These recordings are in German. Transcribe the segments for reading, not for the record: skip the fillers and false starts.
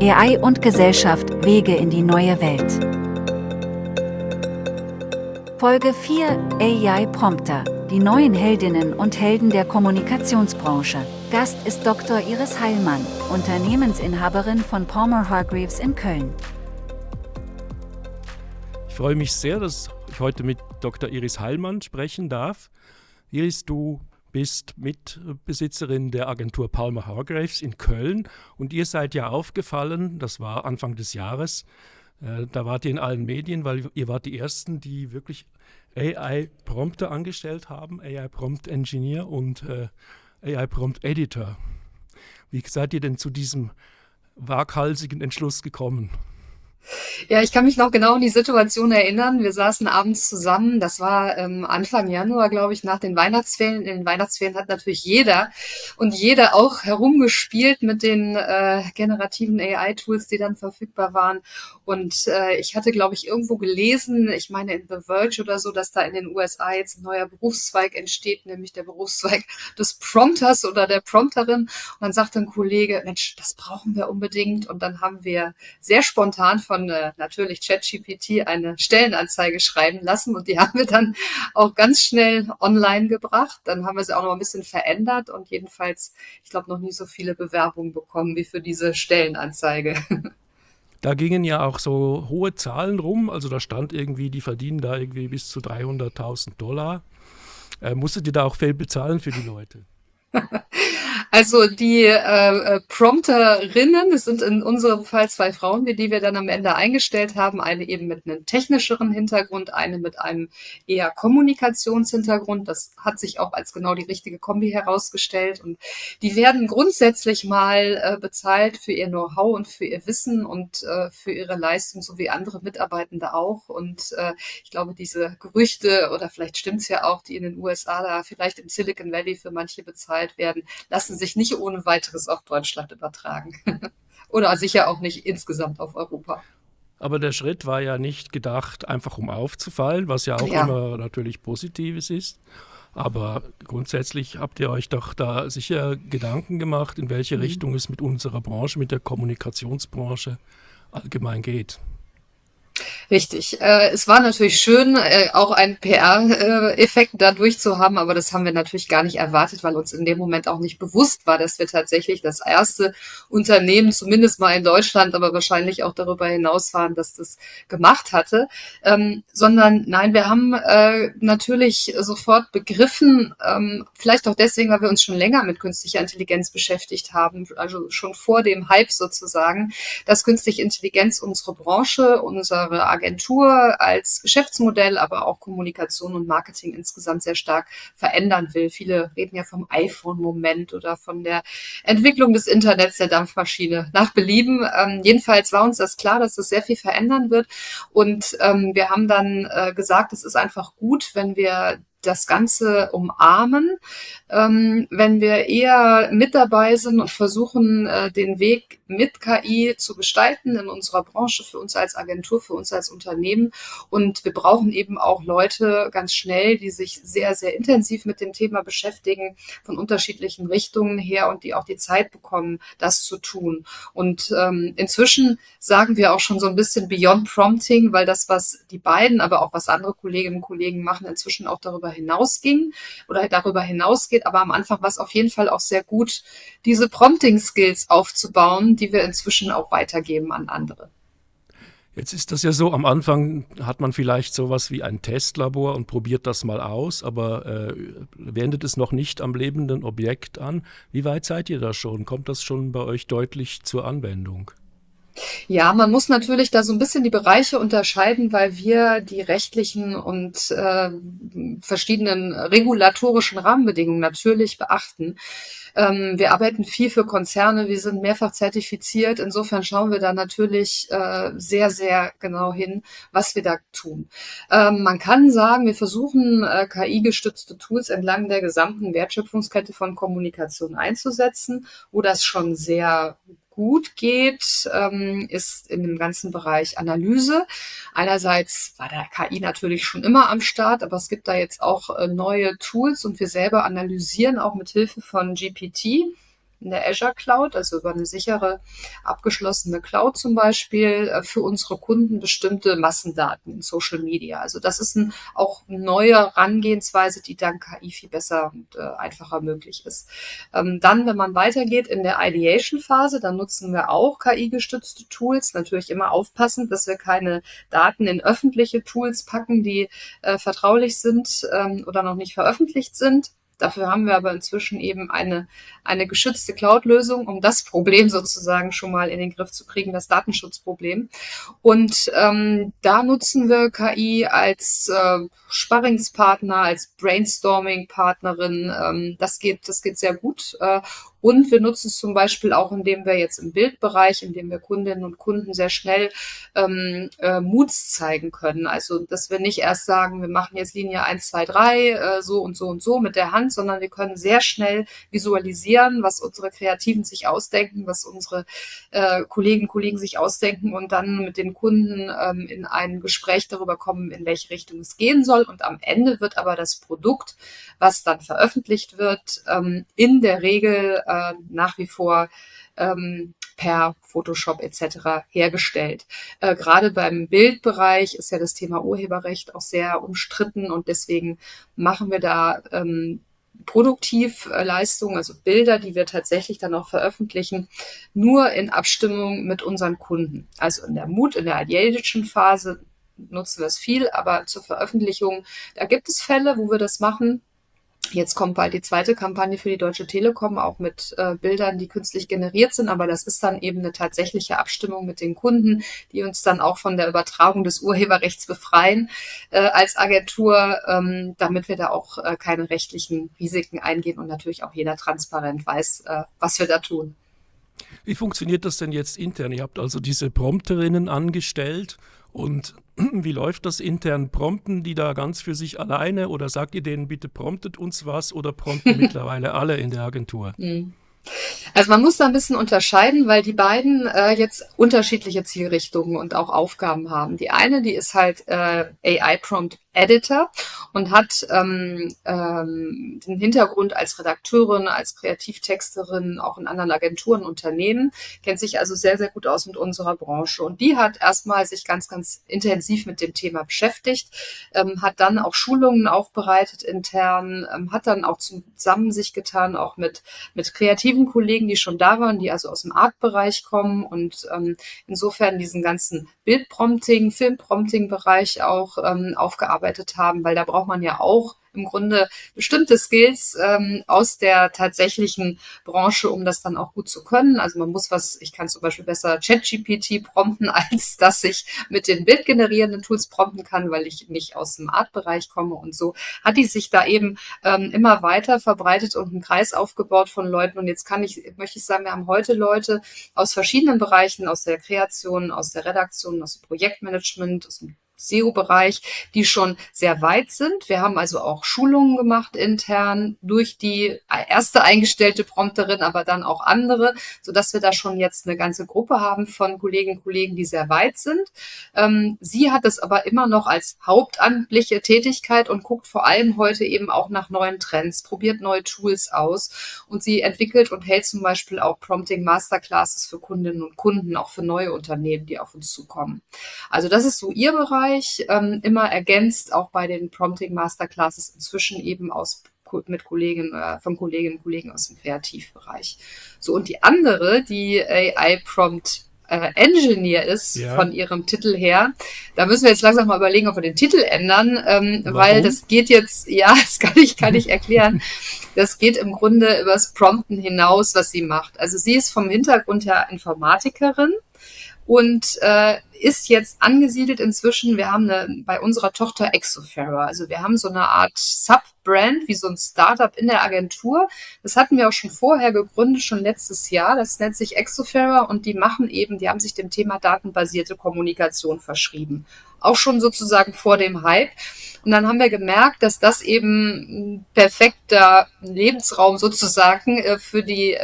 AI und Gesellschaft, Wege in die neue Welt. Folge 4: AI Prompter, die neuen Heldinnen und Helden der Kommunikationsbranche. Gast ist Dr. Iris Heilmann, Unternehmensinhaberin von Palmer Hargreaves in Köln. Ich freue mich sehr, dass ich heute mit Dr. Iris Heilmann sprechen darf. Iris, du bist Mitbesitzerin der Agentur Palmer Hargreaves in Köln und ihr seid ja aufgefallen, das war Anfang des Jahres, da wart ihr in allen Medien, weil ihr wart die Ersten, die wirklich AI-Prompter angestellt haben, AI-Prompt-Engineer und AI-Prompt-Editor. Wie seid ihr denn zu diesem waghalsigen Entschluss gekommen? Ja, ich kann mich noch genau an die Situation erinnern. Wir saßen abends zusammen. Das war Anfang Januar, glaube ich, nach den Weihnachtsferien. In den Weihnachtsferien hat natürlich jeder und jede auch herumgespielt mit den generativen AI-Tools, die dann verfügbar waren. Und ich hatte, glaube ich, irgendwo gelesen, ich meine in The Verge oder so, dass da in den USA jetzt ein neuer Berufszweig entsteht, nämlich der Berufszweig des Prompters oder der Prompterin. Und dann sagte ein Kollege, Mensch, das brauchen wir unbedingt. Und dann haben wir sehr spontan von natürlich ChatGPT eine Stellenanzeige schreiben lassen und die haben wir dann auch ganz schnell online gebracht. Dann haben wir sie auch noch ein bisschen verändert und jedenfalls, ich glaube, noch nie so viele Bewerbungen bekommen wie für diese Stellenanzeige. Da gingen ja auch so hohe Zahlen rum, also da stand irgendwie, die verdienen da irgendwie bis zu $300.000. Musstet ihr da auch viel bezahlen für die Leute? Also die Prompterinnen, es sind in unserem Fall 2 Frauen, die wir dann am Ende eingestellt haben. Eine eben mit einem technischeren Hintergrund, eine mit einem eher Kommunikationshintergrund. Das hat sich auch als genau die richtige Kombi herausgestellt. Und die werden grundsätzlich mal bezahlt für ihr Know-how und für ihr Wissen und für ihre Leistung, so wie andere Mitarbeitende auch. Und ich glaube, diese Gerüchte, oder vielleicht stimmt's ja auch, die in den USA da vielleicht im Silicon Valley für manche bezahlt werden, lassen sich nicht ohne weiteres auf Deutschland übertragen. Oder sicher auch nicht insgesamt auf Europa. Aber der Schritt war ja nicht gedacht, einfach um aufzufallen, was ja auch Ja. immer natürlich Positives ist. Aber grundsätzlich habt ihr euch doch da sicher Gedanken gemacht, in welche Richtung es mit unserer Branche, mit der Kommunikationsbranche allgemein geht. Richtig. Es war natürlich schön, auch einen PR-Effekt dadurch zu haben, aber das haben wir natürlich gar nicht erwartet, weil uns in dem Moment auch nicht bewusst war, dass wir tatsächlich das erste Unternehmen, zumindest mal in Deutschland, aber wahrscheinlich auch darüber hinaus waren, dass das gemacht hatte. Sondern nein, wir haben natürlich sofort begriffen, vielleicht auch deswegen, weil wir uns schon länger mit künstlicher Intelligenz beschäftigt haben, also schon vor dem Hype sozusagen, dass künstliche Intelligenz unsere Branche, unsere Agentur als Geschäftsmodell, aber auch Kommunikation und Marketing insgesamt sehr stark verändern will. Viele reden ja vom iPhone-Moment oder von der Entwicklung des Internets, der Dampfmaschine nach Belieben. Jedenfalls war uns das klar, dass das sehr viel verändern wird. Und wir haben dann gesagt, es ist einfach gut, wenn wir das Ganze umarmen, wenn wir eher mit dabei sind und versuchen, den Weg mit KI zu gestalten in unserer Branche, für uns als Agentur, für uns als Unternehmen. Und wir brauchen eben auch Leute ganz schnell, die sich sehr, sehr intensiv mit dem Thema beschäftigen, von unterschiedlichen Richtungen her und die auch die Zeit bekommen, das zu tun. Und inzwischen sagen wir auch schon so ein bisschen Beyond Prompting, weil das, was die beiden, aber auch was andere Kolleginnen und Kollegen machen, inzwischen auch darüber hinausgeht. Aber am Anfang war es auf jeden Fall auch sehr gut, diese Prompting-Skills aufzubauen, die wir inzwischen auch weitergeben an andere. Jetzt ist das ja so, am Anfang hat man vielleicht sowas wie ein Testlabor und probiert das mal aus, aber wendet es noch nicht am lebenden Objekt an. Wie weit seid ihr da schon? Kommt das schon bei euch deutlich zur Anwendung? Ja, man muss natürlich da so ein bisschen die Bereiche unterscheiden, weil wir die rechtlichen und verschiedenen regulatorischen Rahmenbedingungen natürlich beachten. Wir arbeiten viel für Konzerne, wir sind mehrfach zertifiziert. Insofern schauen wir da natürlich sehr, sehr genau hin, was wir da tun. Man kann sagen, wir versuchen KI-gestützte Tools entlang der gesamten Wertschöpfungskette von Kommunikation einzusetzen, wo das schon sehr gut geht, ist in dem ganzen Bereich Analyse. Einerseits war der KI natürlich schon immer am Start, aber es gibt da jetzt auch neue Tools und wir selber analysieren auch mit Hilfe von GPT in der Azure Cloud, also über eine sichere, abgeschlossene Cloud zum Beispiel, für unsere Kunden bestimmte Massendaten in Social Media. Also das ist auch eine neue Herangehensweise, die dank KI viel besser und einfacher möglich ist. Dann, wenn man weitergeht in der Ideation-Phase, dann nutzen wir auch KI-gestützte Tools. Natürlich immer aufpassen, dass wir keine Daten in öffentliche Tools packen, die vertraulich sind oder noch nicht veröffentlicht sind. Dafür haben wir aber inzwischen eben eine geschützte Cloud-Lösung, um das Problem sozusagen schon mal in den Griff zu kriegen, das Datenschutzproblem. Und da nutzen wir KI als Sparringspartner, als Brainstorming-Partnerin. Das geht sehr gut. Und wir nutzen es zum Beispiel auch, indem wir jetzt im Bildbereich, indem wir Kundinnen und Kunden sehr schnell Moods zeigen können. Also, dass wir nicht erst sagen, wir machen jetzt Linie 1, 2, 3, so und so und so mit der Hand, sondern wir können sehr schnell visualisieren, was unsere Kreativen sich ausdenken, was unsere Kolleginnen und Kollegen sich ausdenken und dann mit den Kunden in ein Gespräch darüber kommen, in welche Richtung es gehen soll. Und am Ende wird aber das Produkt, was dann veröffentlicht wird, in der Regel nach wie vor per Photoshop etc. hergestellt. Gerade beim Bildbereich ist ja das Thema Urheberrecht auch sehr umstritten und deswegen machen wir da Produktivleistungen, also Bilder, die wir tatsächlich dann auch veröffentlichen, nur in Abstimmung mit unseren Kunden. Also in der Ideation-Phase nutzen wir es viel, aber zur Veröffentlichung, da gibt es Fälle, wo wir das machen. Jetzt kommt bald die zweite Kampagne für die Deutsche Telekom, auch mit Bildern, die künstlich generiert sind. Aber das ist dann eben eine tatsächliche Abstimmung mit den Kunden, die uns dann auch von der Übertragung des Urheberrechts befreien als Agentur, damit wir da auch keine rechtlichen Risiken eingehen und natürlich auch jeder transparent weiß, was wir da tun. Wie funktioniert das denn jetzt intern? Ihr habt also diese Prompterinnen angestellt und wie läuft das intern? Prompten die da ganz für sich alleine oder sagt ihr denen, bitte promptet uns was oder prompten mittlerweile alle in der Agentur? Also man muss da ein bisschen unterscheiden, weil die beiden jetzt unterschiedliche Zielrichtungen und auch Aufgaben haben. Die eine, die ist halt AI Prompt Editor und hat den Hintergrund als Redakteurin, als Kreativtexterin, auch in anderen Agenturen, Unternehmen, kennt sich also sehr, sehr gut aus mit unserer Branche. Und die hat erstmal sich ganz, ganz intensiv mit dem Thema beschäftigt, hat dann auch Schulungen aufbereitet intern, hat dann auch zusammen sich getan, auch mit kreativen Kollegen, die schon da waren, die also aus dem Art-Bereich kommen und insofern diesen ganzen Bildprompting, Filmprompting-Bereich auch aufgearbeitet haben, weil da braucht man ja auch im Grunde bestimmte Skills aus der tatsächlichen Branche, um das dann auch gut zu können. Also man muss ich kann zum Beispiel besser ChatGPT prompten, als dass ich mit den bildgenerierenden Tools prompten kann, weil ich nicht aus dem Art-Bereich komme und so hat die sich da eben immer weiter verbreitet und einen Kreis aufgebaut von Leuten. Und jetzt möchte ich sagen, wir haben heute Leute aus verschiedenen Bereichen, aus der Kreation, aus der Redaktion, aus dem Projektmanagement, aus dem SEO-Bereich, die schon sehr weit sind. Wir haben also auch Schulungen gemacht intern durch die erste eingestellte Prompterin, aber dann auch andere, sodass wir da schon jetzt eine ganze Gruppe haben von Kolleginnen und Kollegen, die sehr weit sind. Sie hat es aber immer noch als hauptamtliche Tätigkeit und guckt vor allem heute eben auch nach neuen Trends, probiert neue Tools aus und sie entwickelt und hält zum Beispiel auch Prompting Masterclasses für Kundinnen und Kunden, auch für neue Unternehmen, die auf uns zukommen. Also das ist so ihr Bereich. Immer ergänzt auch bei den Prompting Masterclasses inzwischen eben von Kolleginnen und Kollegen aus dem Kreativbereich. So, und die andere, die AI Prompt Engineer ist, ja, von ihrem Titel her. Da müssen wir jetzt langsam mal überlegen, ob wir den Titel ändern, weil das geht jetzt, ja, das kann ich erklären. Das geht im Grunde übers Prompten hinaus, was sie macht. Also sie ist vom Hintergrund her Informatikerin und ist jetzt angesiedelt inzwischen, wir haben bei unserer Tochter Exofera, also wir haben so eine Art Sub-Brand, wie so ein Startup in der Agentur. Das hatten wir auch schon vorher gegründet, schon letztes Jahr. Das nennt sich Exofera und die haben sich dem Thema datenbasierte Kommunikation verschrieben. Auch schon sozusagen vor dem Hype. Und dann haben wir gemerkt, dass das eben ein perfekter Lebensraum sozusagen für die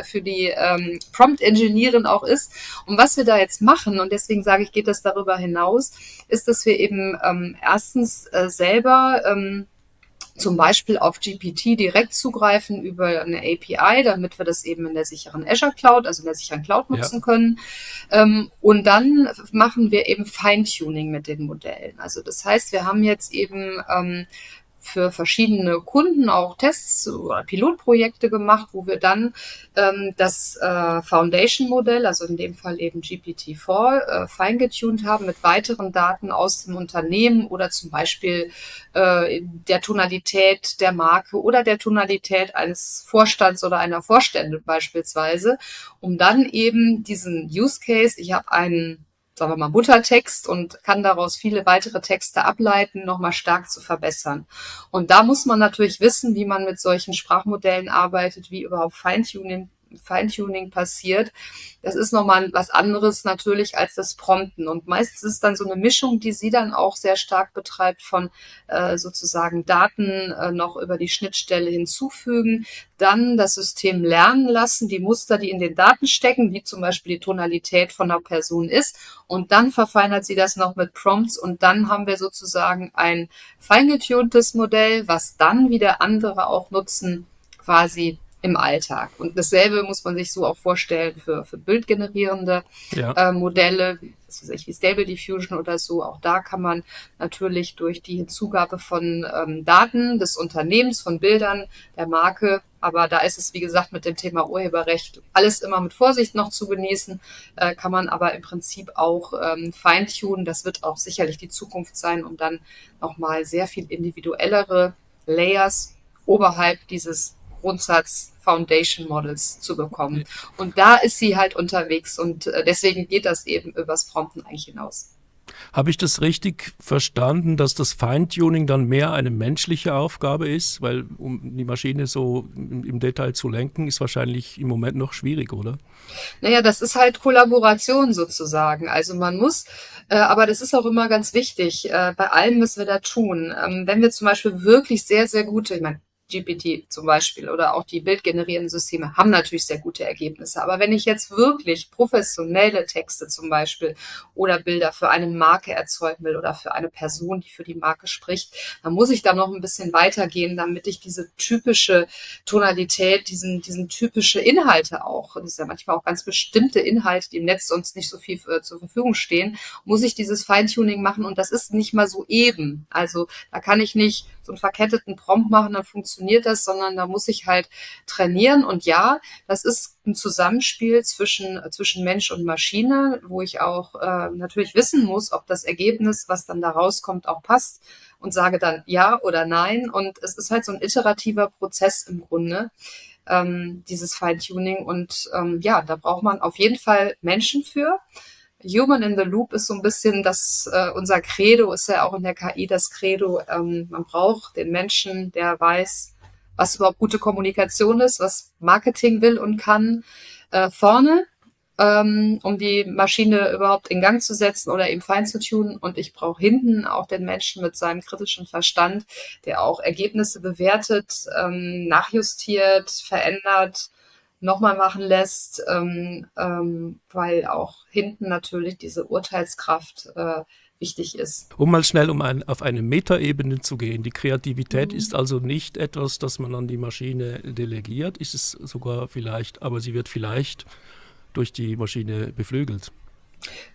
Prompt-Engineerin auch ist. Und was wir da jetzt machen, und deswegen sage ich, geht das darüber hinaus, ist, dass wir eben erstens selber zum Beispiel auf GPT direkt zugreifen über eine API, damit wir das eben in der sicheren Azure Cloud, also in der sicheren Cloud nutzen können. Und dann machen wir eben Feintuning mit den Modellen. Also das heißt, wir haben jetzt eben für verschiedene Kunden auch Tests oder Pilotprojekte gemacht, wo wir dann das Foundation-Modell, also in dem Fall eben GPT-4, feingetuned haben mit weiteren Daten aus dem Unternehmen oder zum Beispiel der Tonalität der Marke oder der Tonalität eines Vorstands oder einer Vorstände beispielsweise, um dann eben diesen Use Case, ich habe einen, sagen wir mal, Muttertext und kann daraus viele weitere Texte ableiten, nochmal stark zu verbessern. Und da muss man natürlich wissen, wie man mit solchen Sprachmodellen arbeitet, wie überhaupt Feintuning passiert. Das ist nochmal was anderes natürlich als das Prompten. Und meistens ist dann so eine Mischung, die sie dann auch sehr stark betreibt von sozusagen Daten noch über die Schnittstelle hinzufügen, dann das System lernen lassen, die Muster, die in den Daten stecken, wie zum Beispiel die Tonalität von einer Person ist, und dann verfeinert sie das noch mit Prompts und dann haben wir sozusagen ein feingetuntes Modell, was dann wieder andere auch nutzen, quasi im Alltag. Und dasselbe muss man sich so auch vorstellen für bildgenerierende Modelle, wie Stable Diffusion oder so. Auch da kann man natürlich durch die Hinzugabe von Daten des Unternehmens, von Bildern, der Marke, aber da ist es, wie gesagt, mit dem Thema Urheberrecht alles immer mit Vorsicht noch zu genießen, kann man aber im Prinzip auch feintunen. Das wird auch sicherlich die Zukunft sein, um dann nochmal sehr viel individuellere Layers oberhalb dieses Grundsatz Foundation Models zu bekommen. Und da ist sie halt unterwegs und deswegen geht das eben übers Prompten eigentlich hinaus. Habe ich das richtig verstanden, dass das Feintuning dann mehr eine menschliche Aufgabe ist? Weil um die Maschine so im Detail zu lenken, ist wahrscheinlich im Moment noch schwierig, oder? Naja, das ist halt Kollaboration sozusagen. Also man muss, aber das ist auch immer ganz wichtig, bei allem, was wir da tun. Wenn wir zum Beispiel wirklich sehr, sehr gute, ich meine, GPT zum Beispiel oder auch die bildgenerierenden Systeme haben natürlich sehr gute Ergebnisse. Aber wenn ich jetzt wirklich professionelle Texte zum Beispiel oder Bilder für eine Marke erzeugen will oder für eine Person, die für die Marke spricht, dann muss ich da noch ein bisschen weitergehen, damit ich diese typische Tonalität, diesen typische Inhalte auch, das ist ja manchmal auch ganz bestimmte Inhalte, die im Netz sonst nicht so viel zur Verfügung stehen, muss ich dieses Feintuning machen und das ist nicht mal so eben. Also da kann ich nicht so einen verketteten Prompt machen, dann funktioniert das, sondern da muss ich halt trainieren. Und ja, das ist ein Zusammenspiel zwischen Mensch und Maschine, wo ich auch natürlich wissen muss, ob das Ergebnis, was dann da rauskommt, auch passt und sage dann ja oder nein. Und es ist halt so ein iterativer Prozess im Grunde, dieses Feintuning. Und ja, da braucht man auf jeden Fall Menschen für. Human in the Loop ist so ein bisschen unser Credo, ist ja auch in der KI das Credo. Man braucht den Menschen, der weiß, was überhaupt gute Kommunikation ist, was Marketing will und kann, vorne, um die Maschine überhaupt in Gang zu setzen oder eben fein zu tunen. Und ich brauche hinten auch den Menschen mit seinem kritischen Verstand, der auch Ergebnisse bewertet, nachjustiert, verändert, nochmal machen lässt, weil auch hinten natürlich diese Urteilskraft wichtig ist. Um mal schnell auf eine Metaebene zu gehen. Die Kreativität ist also nicht etwas, das man an die Maschine delegiert, ist es sogar vielleicht, aber sie wird vielleicht durch die Maschine beflügelt.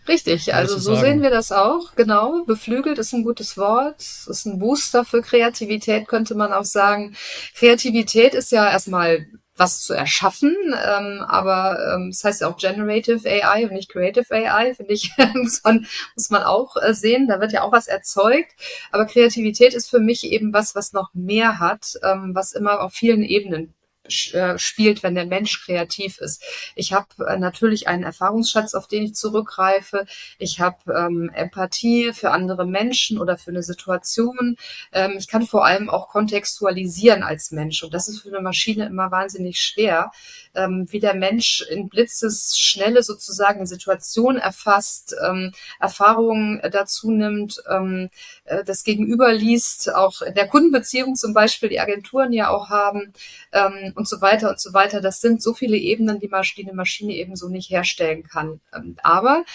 Richtig, also so sehen wir das auch, genau. Beflügelt ist ein gutes Wort, ist ein Booster für Kreativität, könnte man auch sagen. Kreativität ist ja erstmal was zu erschaffen, aber das heißt ja auch Generative AI und nicht Creative AI, finde ich, muss man auch sehen, da wird ja auch was erzeugt, aber Kreativität ist für mich eben was noch mehr hat, was immer auf vielen Ebenen spielt, wenn der Mensch kreativ ist. Ich habe natürlich einen Erfahrungsschatz, auf den ich zurückgreife. Ich habe Empathie für andere Menschen oder für eine Situation. Ich kann vor allem auch kontextualisieren als Mensch. Und das ist für eine Maschine immer wahnsinnig schwer, wie der Mensch in Blitzesschnelle sozusagen eine Situation erfasst, Erfahrungen dazu nimmt, das Gegenüber liest, auch in der Kundenbeziehung zum Beispiel, die Agenturen ja auch haben, und so weiter und so weiter. Das sind so viele Ebenen, die eine Maschine eben so nicht herstellen kann. Aber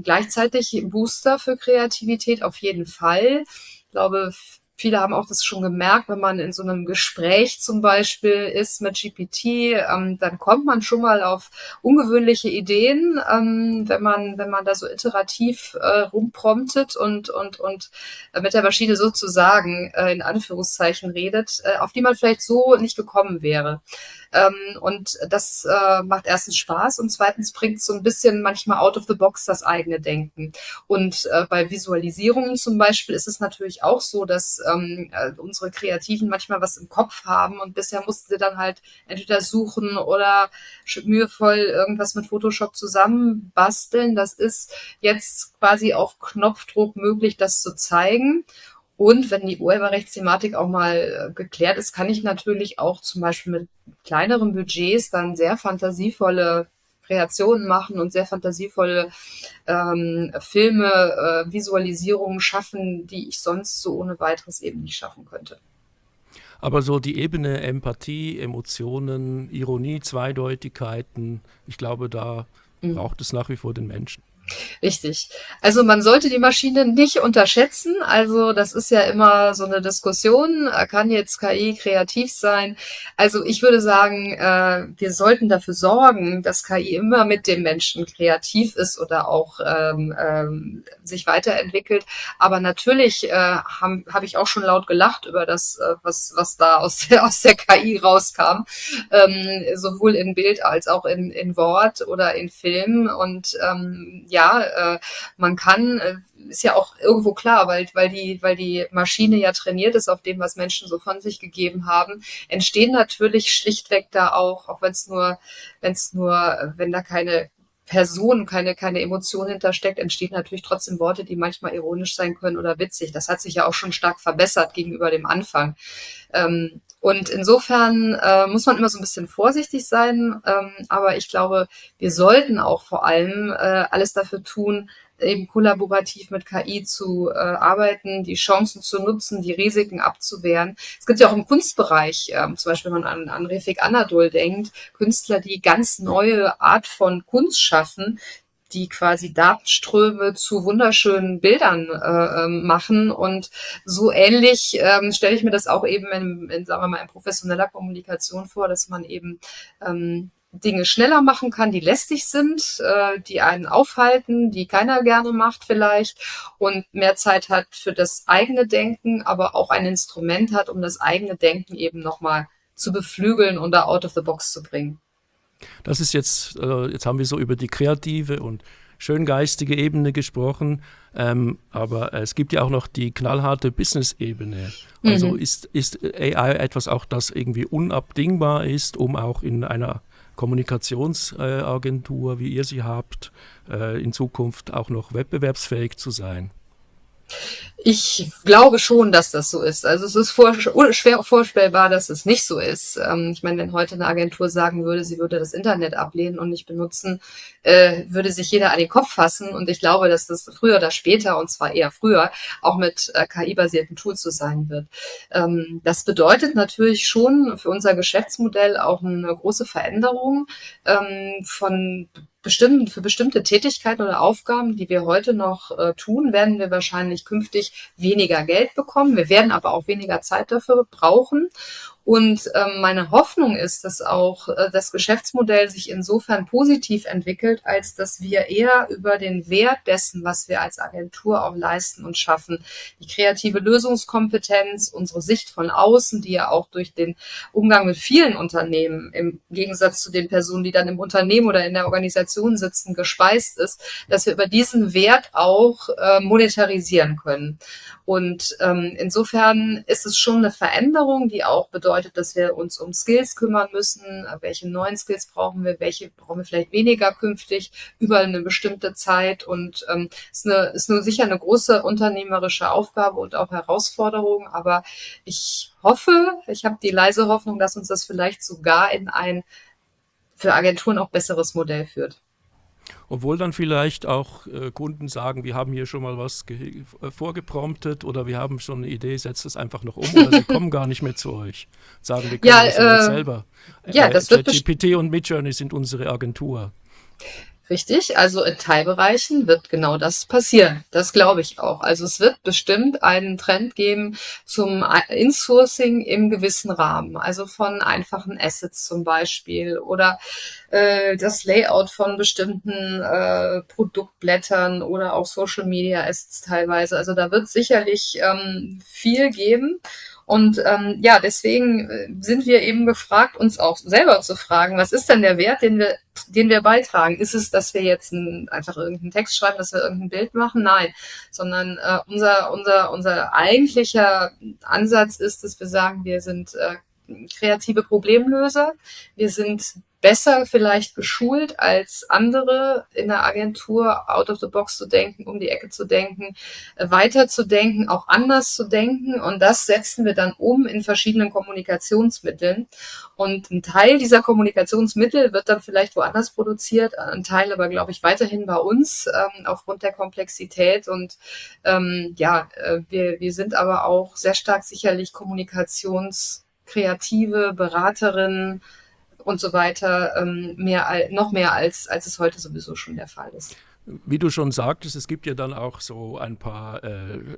gleichzeitig ein Booster für Kreativität auf jeden Fall. Ich glaube, viele haben auch das schon gemerkt, wenn man in so einem Gespräch zum Beispiel ist mit GPT, dann kommt man schon mal auf ungewöhnliche Ideen, wenn man da so iterativ rumpromptet und mit der Maschine sozusagen in Anführungszeichen redet, auf die man vielleicht so nicht gekommen wäre. Und das macht erstens Spaß und zweitens bringt so ein bisschen manchmal out of the box das eigene Denken. Und bei Visualisierungen zum Beispiel ist es natürlich auch so, dass unsere Kreativen manchmal was im Kopf haben und bisher mussten sie dann halt entweder suchen oder mühevoll irgendwas mit Photoshop zusammenbasteln. Das ist jetzt quasi auf Knopfdruck möglich, das zu zeigen. Und wenn die Urheberrechtsthematik auch mal geklärt ist, kann ich natürlich auch zum Beispiel mit kleineren Budgets dann sehr fantasievolle Kreationen machen und sehr fantasievolle Filme, Visualisierungen schaffen, die ich sonst so ohne weiteres eben nicht schaffen könnte. Aber so die Ebene Empathie, Emotionen, Ironie, Zweideutigkeiten, ich glaube, da braucht es nach wie vor den Menschen. Richtig. Also man sollte die Maschine nicht unterschätzen. Also das ist ja immer so eine Diskussion. Kann jetzt KI kreativ sein? Also ich würde sagen, wir sollten dafür sorgen, dass KI immer mit dem Menschen kreativ ist oder auch sich weiterentwickelt. Aber natürlich hab ich auch schon laut gelacht über das, was da aus der KI rauskam. Sowohl in Bild als auch in Wort oder in Film. Und man kann, ist ja auch irgendwo klar, weil die Maschine ja trainiert ist auf dem, was Menschen so von sich gegeben haben, entstehen natürlich schlichtweg da auch wenn da keine Person, keine Emotion hintersteckt, entstehen natürlich trotzdem Worte, die manchmal ironisch sein können oder witzig. Das hat sich ja auch schon stark verbessert gegenüber dem Anfang. Und insofern muss man immer so ein bisschen vorsichtig sein, aber ich glaube, wir sollten auch vor allem alles dafür tun, eben kollaborativ mit KI zu arbeiten, die Chancen zu nutzen, die Risiken abzuwehren. Es gibt ja auch im Kunstbereich, zum Beispiel wenn man an Refik Anadol denkt, Künstler, die ganz neue Art von Kunst schaffen, die quasi Datenströme zu wunderschönen Bildern machen. Und so ähnlich stelle ich mir das auch eben sagen wir mal, in professioneller Kommunikation vor, dass man eben Dinge schneller machen kann, die lästig sind, die einen aufhalten, die keiner gerne macht vielleicht und mehr Zeit hat für das eigene Denken, aber auch ein Instrument hat, um das eigene Denken eben nochmal zu beflügeln und da out of the box zu bringen. Das ist jetzt haben wir so über die kreative und schöngeistige Ebene gesprochen, aber es gibt ja auch noch die knallharte Business-Ebene. Also ist AI etwas auch, das irgendwie unabdingbar ist, um auch in einer Kommunikationsagentur, wie ihr sie habt, in Zukunft auch noch wettbewerbsfähig zu sein? Ich glaube schon, dass das so ist. Also es ist schwer vorstellbar, dass es nicht so ist. Ich meine, wenn heute eine Agentur sagen würde, sie würde das Internet ablehnen und nicht benutzen, würde sich jeder an den Kopf fassen. Und ich glaube, dass das früher oder später, und zwar eher früher, auch mit KI-basierten Tools so sein wird. Das bedeutet natürlich schon für unser Geschäftsmodell auch eine große Veränderung für bestimmte Tätigkeiten oder Aufgaben, die wir heute noch tun, werden wir wahrscheinlich künftig weniger Geld bekommen. Wir werden aber auch weniger Zeit dafür brauchen. Und meine Hoffnung ist, dass auch das Geschäftsmodell sich insofern positiv entwickelt, als dass wir eher über den Wert dessen, was wir als Agentur auch leisten und schaffen, die kreative Lösungskompetenz, unsere Sicht von außen, die ja auch durch den Umgang mit vielen Unternehmen im Gegensatz zu den Personen, die dann im Unternehmen oder in der Organisation sitzen, gespeist ist, dass wir über diesen Wert auch monetarisieren können. Und insofern ist es schon eine Veränderung, die auch bedeutet, dass wir uns um Skills kümmern müssen. Welche neuen Skills brauchen wir? Welche brauchen wir vielleicht weniger künftig über eine bestimmte Zeit? Und ist nur sicher eine große unternehmerische Aufgabe und auch Herausforderung. Aber ich habe die leise Hoffnung, dass uns das vielleicht sogar in ein für Agenturen auch besseres Modell führt. Obwohl dann vielleicht auch Kunden sagen, wir haben hier schon mal was vorgepromptet oder wir haben schon eine Idee, setzt es einfach noch um oder sie kommen gar nicht mehr zu euch. Sagen, wir können das jetzt selber. Ja, das wird ChatGPT und Midjourney sind unsere Agentur. Richtig, also in Teilbereichen wird genau das passieren. Das glaube ich auch. Also es wird bestimmt einen Trend geben zum Insourcing im gewissen Rahmen. Also von einfachen Assets zum Beispiel oder das Layout von bestimmten Produktblättern oder auch Social Media Assets teilweise. Also da wird sicherlich viel geben. Und ja, deswegen sind wir eben gefragt, uns auch selber zu fragen, was ist denn der Wert, den wir beitragen? Ist es, dass wir jetzt einfach irgendeinen Text schreiben, dass wir irgendein Bild machen? Nein, sondern unser eigentlicher Ansatz ist, dass wir sagen, wir sind kreative Problemlöser. Wir sind besser vielleicht geschult als andere in der Agentur, out of the box zu denken, um die Ecke zu denken, weiter zu denken, auch anders zu denken. Und das setzen wir dann um in verschiedenen Kommunikationsmitteln. Und ein Teil dieser Kommunikationsmittel wird dann vielleicht woanders produziert, ein Teil aber, glaube ich, weiterhin bei uns aufgrund der Komplexität. Und wir sind aber auch sehr stark sicherlich Kommunikationskreative Beraterinnen und so weiter, noch mehr als es heute sowieso schon der Fall ist. Wie du schon sagtest, es gibt ja dann auch so ein paar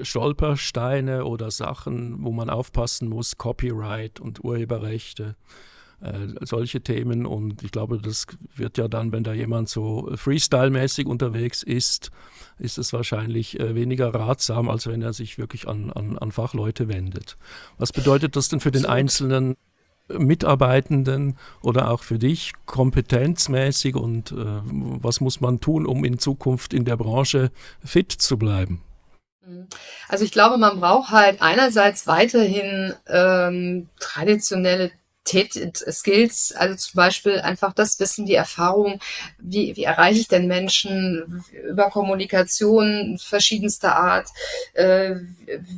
Stolpersteine oder Sachen, wo man aufpassen muss, Copyright und Urheberrechte, solche Themen. Und ich glaube, das wird ja dann, wenn da jemand so Freestyle-mäßig unterwegs ist es wahrscheinlich weniger ratsam, als wenn er sich wirklich an Fachleute wendet. Was bedeutet das denn für den einzelnen Mitarbeitenden oder auch für dich kompetenzmäßig und was muss man tun, um in Zukunft in der Branche fit zu bleiben? Also ich glaube, man braucht halt einerseits weiterhin traditionelle Skills, also zum Beispiel einfach das Wissen, die Erfahrung, wie erreiche ich denn Menschen über Kommunikation verschiedenster Art,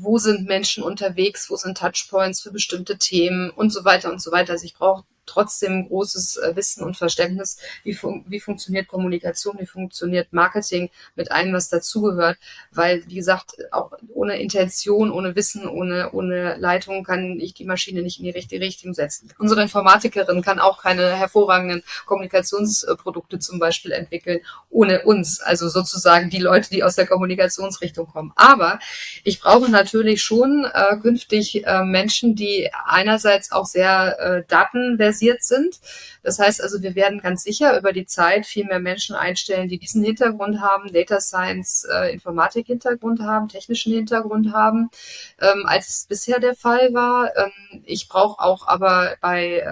wo sind Menschen unterwegs, wo sind Touchpoints für bestimmte Themen und so weiter und so weiter. Also ich brauche trotzdem großes Wissen und Verständnis, wie funktioniert Kommunikation, wie funktioniert Marketing mit allem, was dazugehört, weil, wie gesagt, auch ohne Intention, ohne Wissen, ohne Leitung kann ich die Maschine nicht in die richtige Richtung setzen. Unsere Informatikerin kann auch keine hervorragenden Kommunikationsprodukte zum Beispiel entwickeln, ohne uns, also sozusagen die Leute, die aus der Kommunikationsrichtung kommen. Aber ich brauche natürlich schon künftig Menschen, die einerseits auch sehr datenbasiert sind. Das heißt also, wir werden ganz sicher über die Zeit viel mehr Menschen einstellen, die diesen Hintergrund haben, Data Science, Informatik-Hintergrund haben, technischen Hintergrund haben, als es bisher der Fall war. Ich brauche auch aber bei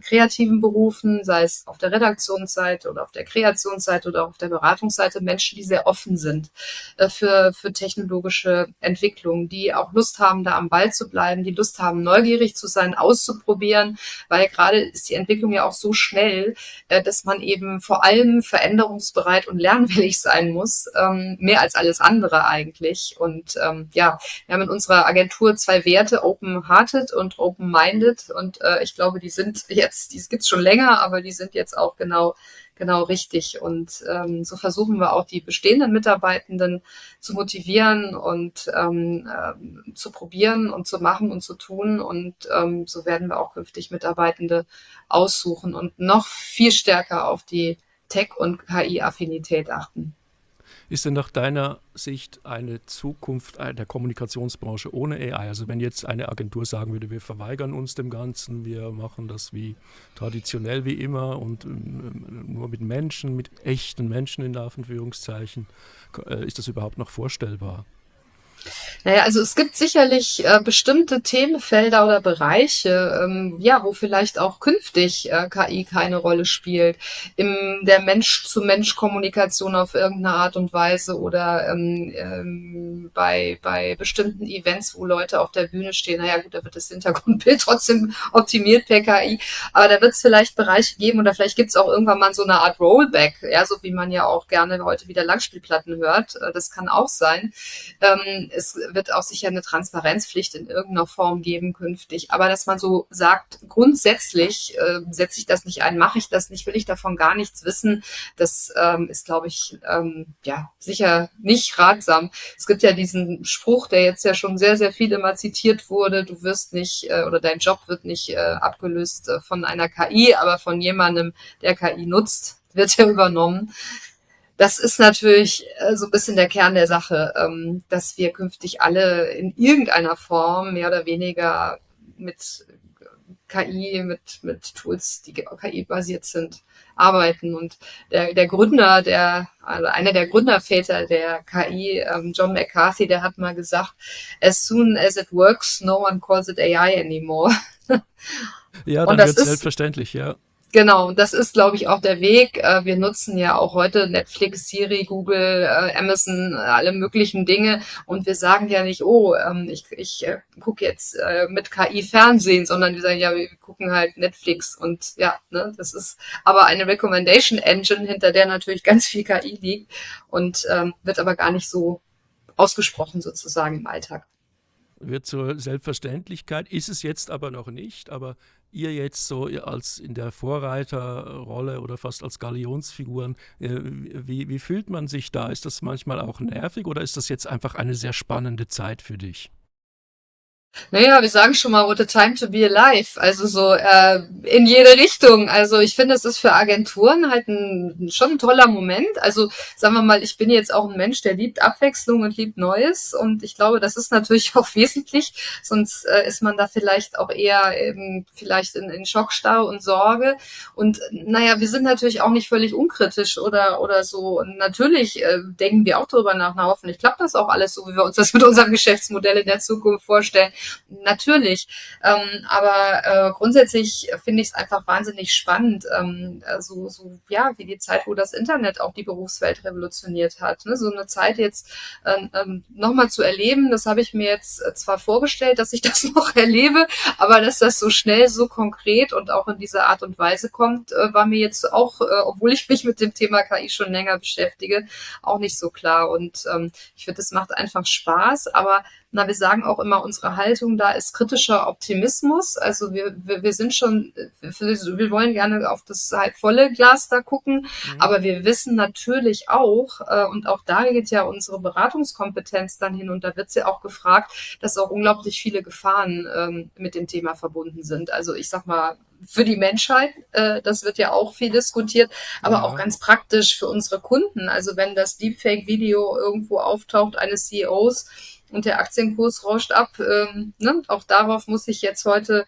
kreativen Berufen, sei es auf der Redaktionsseite oder auf der Kreationsseite oder auf der Beratungsseite, Menschen, die sehr offen sind für technologische Entwicklungen, die auch Lust haben, da am Ball zu bleiben, die Lust haben, neugierig zu sein, auszuprobieren, weil gerade ist die Entwicklung ja auch so schnell, dass man eben vor allem veränderungsbereit und lernwillig sein muss, mehr als alles andere eigentlich. Und wir haben in unserer Agentur 2 Werte, Open-Hearted und Open-Minded. Und ich glaube, die gibt's schon länger, aber die sind jetzt auch genau richtig. Und so versuchen wir auch die bestehenden Mitarbeitenden zu motivieren und zu probieren und zu machen und zu tun. Und so werden wir auch künftig Mitarbeitende aussuchen und noch viel stärker auf die Tech- und KI-Affinität achten. Ist denn nach deiner Sicht eine Zukunft der Kommunikationsbranche ohne AI? Also wenn jetzt eine Agentur sagen würde, wir verweigern uns dem Ganzen, wir machen das wie traditionell wie immer und nur mit Menschen, mit echten Menschen in Anführungszeichen, ist das überhaupt noch vorstellbar? Naja, also es gibt sicherlich bestimmte Themenfelder oder Bereiche, wo vielleicht auch künftig KI keine Rolle spielt. Der Mensch-zu-Mensch-Kommunikation auf irgendeine Art und Weise oder bei bestimmten Events, wo Leute auf der Bühne stehen. Naja gut, da wird das Hintergrundbild trotzdem optimiert per KI, aber da wird es vielleicht Bereiche geben oder vielleicht gibt es auch irgendwann mal so eine Art Rollback, ja, so wie man ja auch gerne heute wieder Langspielplatten hört. Das kann auch sein. Es wird auch sicher eine Transparenzpflicht in irgendeiner Form geben künftig. Aber dass man so sagt, grundsätzlich setze ich das nicht ein, mache ich das nicht, will ich davon gar nichts wissen, das ist, glaube ich, sicher nicht ratsam. Es gibt ja diesen Spruch, der jetzt ja schon sehr, sehr viel immer zitiert wurde, du wirst nicht oder dein Job wird nicht abgelöst von einer KI, aber von jemandem, der KI nutzt. wird ja übernommen. Das ist natürlich so ein bisschen der Kern der Sache, dass wir künftig alle in irgendeiner Form mehr oder weniger mit KI, mit Tools, die KI-basiert sind, arbeiten. Und der Gründer, also einer der Gründerväter der KI, John McCarthy, der hat mal gesagt, as soon as it works, no one calls it AI anymore. Ja, Und dann das wird es ist selbstverständlich, ja. Genau, das ist, glaube ich, auch der Weg. Wir nutzen ja auch heute Netflix, Siri, Google, Amazon, alle möglichen Dinge. Und wir sagen ja nicht, oh, ich gucke jetzt mit KI Fernsehen, sondern wir sagen, ja, wir gucken halt Netflix. Und ja, ne, das ist aber eine Recommendation Engine, hinter der natürlich ganz viel KI liegt und wird aber gar nicht so ausgesprochen sozusagen im Alltag. Wird zur Selbstverständlichkeit, ist es jetzt aber noch nicht, aber ihr jetzt so als in der Vorreiterrolle oder fast als Galionsfiguren, wie fühlt man sich da? Ist das manchmal auch nervig oder ist das jetzt einfach eine sehr spannende Zeit für dich? Naja, wir sagen schon mal, what a time to be alive. Also so in jede Richtung. Also ich finde, es ist für Agenturen halt schon ein toller Moment. Also sagen wir mal, ich bin jetzt auch ein Mensch, der liebt Abwechslung und liebt Neues. Und ich glaube, das ist natürlich auch wesentlich. Sonst ist man da vielleicht auch eher vielleicht in Schockstarre und Sorge. Und naja, wir sind natürlich auch nicht völlig unkritisch oder so. Und natürlich denken wir auch darüber nach, na hoffentlich klappt das auch alles so, wie wir uns das mit unserem Geschäftsmodell in der Zukunft vorstellen. Natürlich, aber grundsätzlich finde ich es einfach wahnsinnig spannend, ja, wie die Zeit, wo das Internet auch die Berufswelt revolutioniert hat. Ne? So eine Zeit jetzt nochmal zu erleben, das habe ich mir jetzt zwar vorgestellt, dass ich das noch erlebe, aber dass das so schnell, so konkret und auch in dieser Art und Weise kommt, war mir jetzt auch, obwohl ich mich mit dem Thema KI schon länger beschäftige, auch nicht so klar. Und ich finde, es macht einfach Spaß, aber wir sagen auch immer, unsere Haltung da ist kritischer Optimismus. Also wir sind schon, wir wollen gerne auf das halb volle Glas da gucken, Mhm. aber wir wissen natürlich auch, und auch da geht ja unsere Beratungskompetenz dann hin und da wird ja auch gefragt, dass auch unglaublich viele Gefahren mit dem Thema verbunden sind. Also ich sag mal, für die Menschheit, das wird ja auch viel diskutiert, aber auch Ja, ganz praktisch für unsere Kunden. Also wenn das Deepfake-Video irgendwo auftaucht eines CEOs, und der Aktienkurs rauscht ab. Ne? Auch darauf muss sich jetzt heute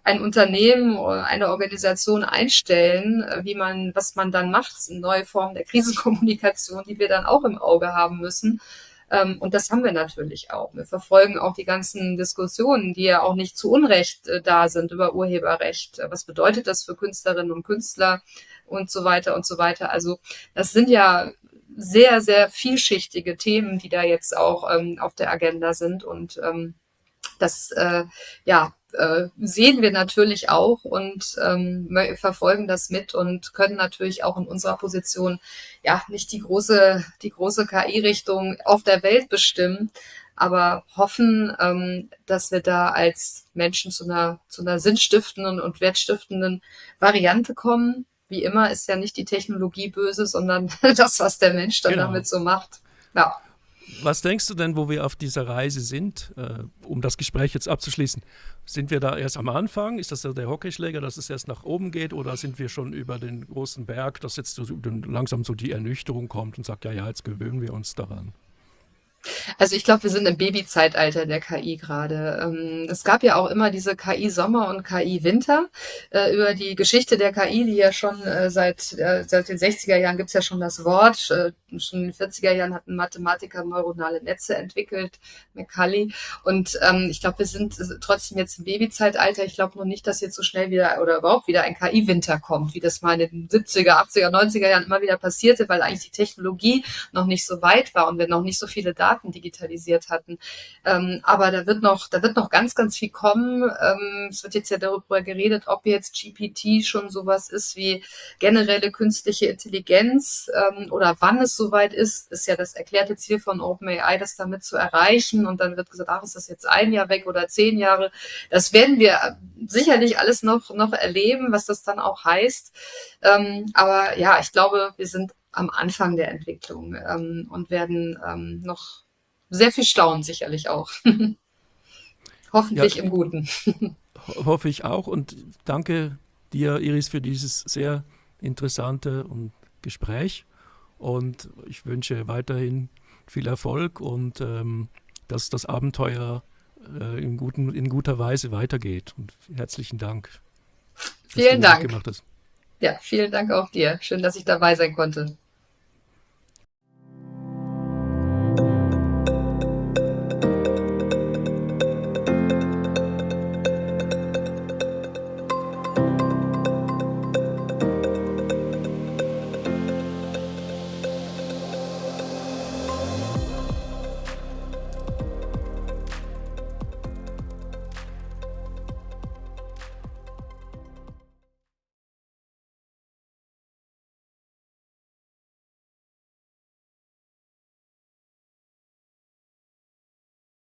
ein Unternehmen oder eine Organisation einstellen, was man dann macht, eine neue Form der Krisenkommunikation, die wir dann auch im Auge haben müssen. Und das haben wir natürlich auch. Wir verfolgen auch die ganzen Diskussionen, die ja auch nicht zu Unrecht da sind über Urheberrecht. Was bedeutet das für Künstlerinnen und Künstler und so weiter und so weiter. Also das sind ja sehr, sehr vielschichtige Themen, die da jetzt auch auf der Agenda sind. Und das sehen wir natürlich auch und verfolgen das mit und können natürlich auch in unserer Position ja nicht die große KI-Richtung auf der Welt bestimmen, aber hoffen, dass wir da als Menschen zu einer sinnstiftenden und wertstiftenden Variante kommen. Wie immer ist ja nicht die Technologie böse, sondern das, was der Mensch dann genau. damit so macht. Ja. Was denkst du denn, wo wir auf dieser Reise sind, um das Gespräch jetzt abzuschließen? Sind wir da erst am Anfang? Ist das so der Hockeyschläger, dass es erst nach oben geht? Oder sind wir schon über den großen Berg, dass jetzt so langsam so die Ernüchterung kommt und sagt, ja, ja, jetzt gewöhnen wir uns daran? Also ich glaube, wir sind im Babyzeitalter der KI gerade. Es gab ja auch immer diese KI-Sommer und KI-Winter. Über die Geschichte der KI, die ja schon seit den 60er Jahren gibt's ja schon das Wort. Schon in den 40er Jahren hatten Mathematiker neuronale Netze entwickelt, Macaulay. Und ich glaube, wir sind trotzdem jetzt im Babyzeitalter. Ich glaube noch nicht, dass jetzt so schnell wieder oder überhaupt wieder ein KI-Winter kommt, wie das mal in den 70er, 80er, 90er Jahren immer wieder passierte, weil eigentlich die Technologie noch nicht so weit war und wir noch nicht so viele Daten digitalisiert hatten. Aber da wird noch ganz, ganz viel kommen. Es wird jetzt ja darüber geredet, ob jetzt GPT schon sowas ist wie generelle künstliche Intelligenz oder wann es soweit ist ja das erklärte Ziel von OpenAI, das damit zu erreichen. Und dann wird gesagt, ach, ist das jetzt 1 Jahr weg oder 10 Jahre? Das werden wir sicherlich alles noch erleben, was das dann auch heißt. Aber ja, ich glaube, wir sind am Anfang der Entwicklung und werden noch sehr viel staunen, sicherlich auch. Ja, Hoffentlich im Guten. hoffe ich auch und danke dir, Iris, für dieses sehr interessante und Gespräch und ich wünsche weiterhin viel Erfolg und dass das Abenteuer in guter Weise weitergeht. Und herzlichen Dank, dass Vielen du Dank. mitgemacht hast. Ja, vielen Dank auch dir. Schön, dass ich dabei sein konnte.